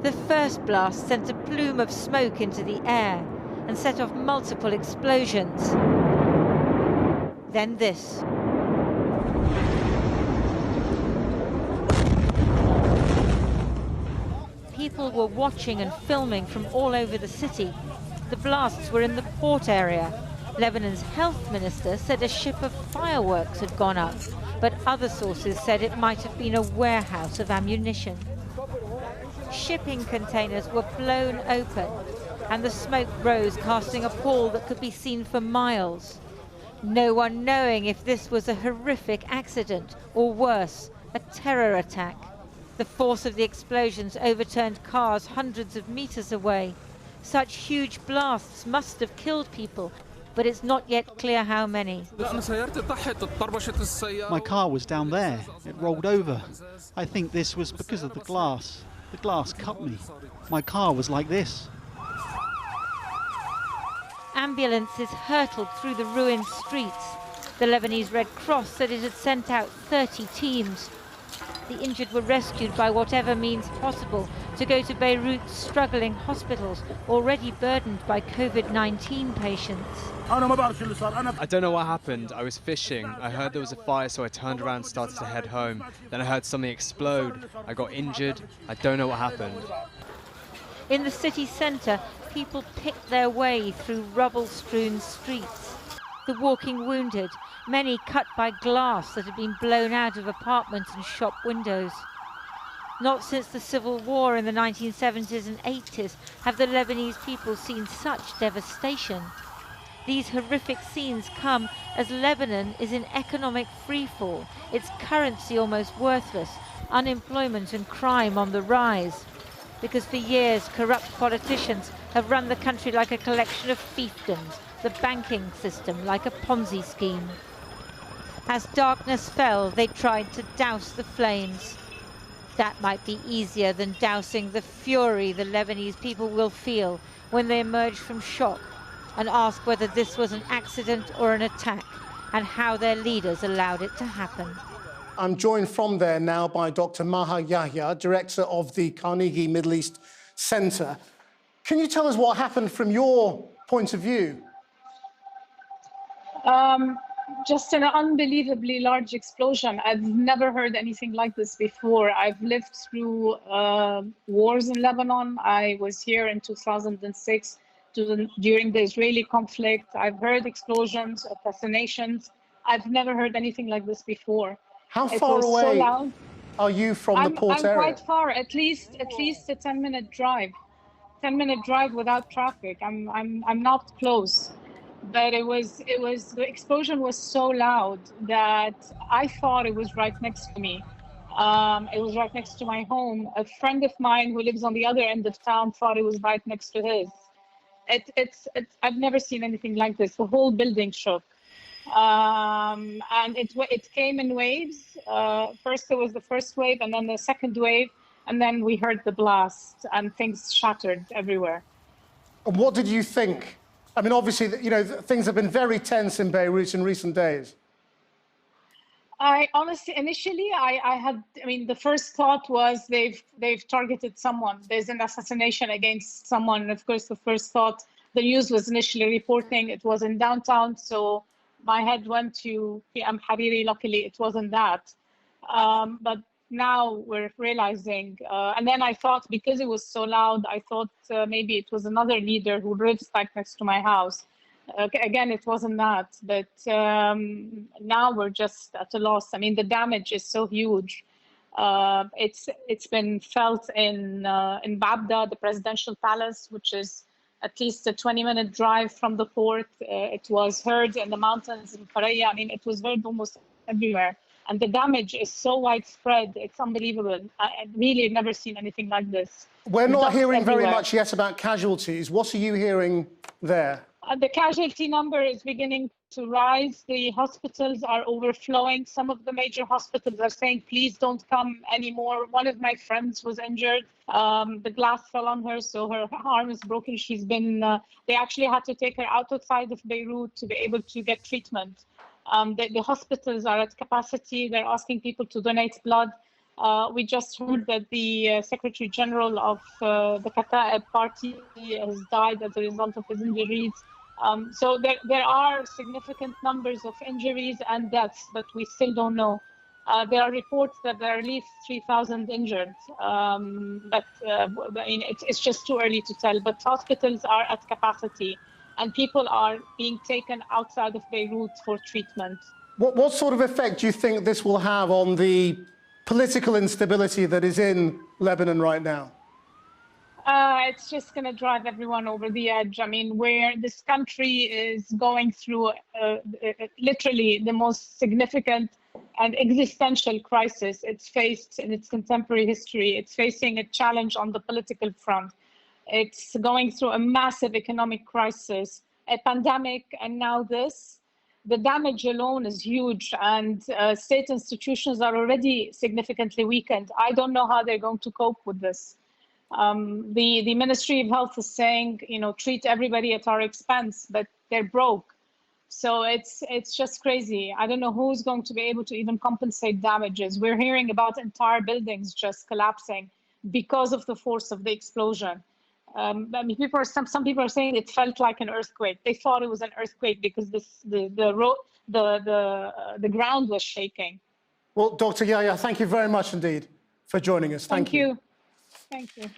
The first blast sent a plume of smoke into the air and set off multiple explosions. Then this. People were watching and filming from all over the city. The blasts were in the port area. Lebanon's health minister said a ship of fireworks had gone up, but other sources said it might have been a warehouse of ammunition. Shipping containers were blown open, and the smoke rose, casting a pall that could be seen for miles. No one knowing if this was a horrific accident or worse, a terror attack. The force of the explosions overturned cars hundreds of meters away. Such huge blasts must have killed people, but it's not yet clear how many. My car was down there. It rolled over. I think this was because of the glass. The glass cut me. My car was like this. Ambulances hurtled through the ruined streets. The Lebanese Red Cross said it had sent out 30 teams. The injured were rescued by whatever means possible to go to Beirut's struggling hospitals, already burdened by COVID-19 patients. I don't know what happened. I was fishing. I heard there was a fire, so I turned around and started to head home. Then I heard something explode. I got injured. I don't know what happened. In the city centre, people picked their way through rubble-strewn streets. The walking wounded, many cut by glass that had been blown out of apartments and shop windows. Not since the civil war in the 1970s and 80s have the Lebanese people seen such devastation. These horrific scenes come as Lebanon is in economic freefall, its currency almost worthless, unemployment and crime on the rise. Because for years, corrupt politicians have run the country like a collection of fiefdoms, the banking system like a Ponzi scheme. As darkness fell, they tried to douse the flames. That might be easier than dousing the fury the Lebanese people will feel when they emerge from shock and ask whether this was an accident or an attack, and how their leaders allowed it to happen. I'm joined from there now by Dr. Maha Yahya, director of the Carnegie Middle East Center. Can you tell us what happened from your point of view? Just an unbelievably large explosion. I've never heard anything like this before. I've lived through wars in Lebanon. I was here in 2006 during the Israeli conflict. I've heard explosions, assassinations. I've never heard anything like this before. How far away are you from the port area? I'm quite far, at least a 10-minute drive. 10-minute drive without traffic. I'm not close. But the explosion was so loud that I thought it was right next to me. It was right next to my home. A friend of mine who lives on the other end of town thought it was right next to his. I've never seen anything like this. The whole building shook. And it came in waves. First there was the first wave, and then the second wave, and then we heard the blast, and things shattered everywhere. And what did you think? I mean, obviously, you know, things have been very tense in Beirut in recent days. I honestly, initially, the first thought was they've targeted someone. There's an assassination against someone. And of course, the first thought, the news was initially reporting it was in downtown. So my head went to PM Hariri. Luckily, it wasn't that. But now we're realizing, and then I thought, because it was so loud, I thought maybe it was another leader who lives right next to my house. Again, it wasn't that, but now we're just at a loss. I mean, the damage is so huge. It's been felt in Babda, the presidential palace, which is at least a 20-minute drive from the port. It was heard in the mountains in Faraya. I mean, it was heard almost everywhere. And the damage is so widespread, it's unbelievable. I've really never seen anything like this. We're not hearing very much yet about casualties. What are you hearing there? The casualty number is beginning to rise. The hospitals are overflowing. Some of the major hospitals are saying, please don't come anymore. One of my friends was injured. The glass fell on her, so her arm is broken. She's been, they actually had to take her outside of Beirut to be able to get treatment. The hospitals are at capacity. They're asking people to donate blood. We just heard that the Secretary General of the Kataeb Party has died as a result of his injuries. So there are significant numbers of injuries and deaths, but we still don't know. There are reports that there are at least 3,000 injured, but I mean, it's just too early to tell. But hospitals are at capacity, and people are being taken outside of Beirut for treatment. What sort of effect do you think this will have on the political instability that is in Lebanon right now? It's just going to drive everyone over the edge. I mean, where this country is going through literally the most significant and existential crisis it's faced in its contemporary history. It's facing a challenge on the political front. It's going through a massive economic crisis, a pandemic, and now this. The damage alone is huge, and state institutions are already significantly weakened. I don't know how they're going to cope with this. The Ministry of Health is saying, you know, treat everybody at our expense, but they're broke. So it's just crazy. I don't know who's going to be able to even compensate damages. We're hearing about entire buildings just collapsing because of the force of the explosion. I mean, some people are saying it felt like an earthquake. They thought it was an earthquake because the ground was shaking. Well, Dr. Yahya, thank you very much indeed for joining us. Thank you. Thank you.